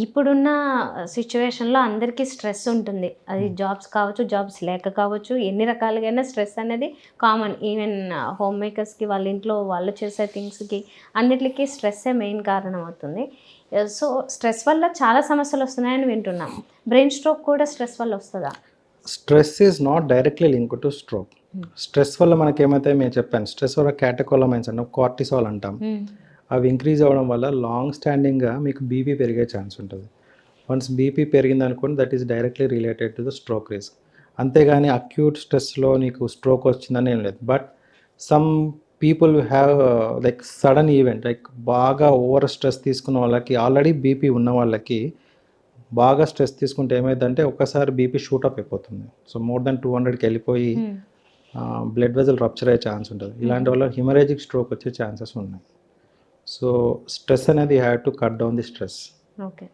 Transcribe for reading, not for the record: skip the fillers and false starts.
ఇప్పుడున్న సిచ్యువేషన్‌లో అందరికీ స్ట్రెస్ ఉంటుంది. అది జాబ్స్ కావచ్చు, జాబ్స్ లేక కావచ్చు, ఎన్ని రకాలుగైనా స్ట్రెస్ అనేది కామన్. ఈవెన్ హోమ్ మేకర్స్‌కి వాళ్ళ ఇంట్లో వాళ్ళు చేసే థింగ్స్‌కి అన్నిట్లికి స్ట్రెస్సే మెయిన్ కారణం అవుతుంది. సో, స్ట్రెస్ వల్ల చాలా సమస్యలొస్తున్నాయని వింటున్నాం. బ్రెయిన్ స్ట్రోక్ కూడా స్ట్రెస్ వల్ల వస్తదా? Stress is not directly linked to stroke. Stress వల్ల మనకేమైతే నేను చెప్పాను, స్ట్రెస్ వల్ల క్యాటకోలమైన్స్ అంటే కార్టిసాల్ అంటాం. అవి ఇంక్రీజ్ అవ్వడం వల్ల లాంగ్ స్టాండింగ్గా మీకు బీపీ పెరిగే ఛాన్స్ ఉంటుంది. వన్స్ బీపీ పెరిగింది అనుకోండి, that is directly related to the stroke risk. అంతేగాని అక్యూట్ స్ట్రెస్లో నీకు స్ట్రోక్ వచ్చిందని ఏం లేదు. But some people have like sudden event, like బాగా ఓవర్ స్ట్రెస్ తీసుకున్న వాళ్ళకి, ఆల్రెడీ బీపీ ఉన్న వాళ్ళకి బాగా స్ట్రెస్ తీసుకుంటే ఏమైందంటే ఒకసారి బీపీ షూటప్ అయిపోతుంది. సో మోర్ దెన్ 200కి వెళ్ళిపోయి బ్లడ్ వెజల్ రప్చర్ అయ్యే ఛాన్స్ ఉంటుంది. ఇలాంటి వల్ల హిమరేజిక్ స్ట్రోక్ వచ్చే ఛాన్సెస్ ఉన్నాయి. సో స్ట్రెస్ అనేది have to cut down the stress. Okay.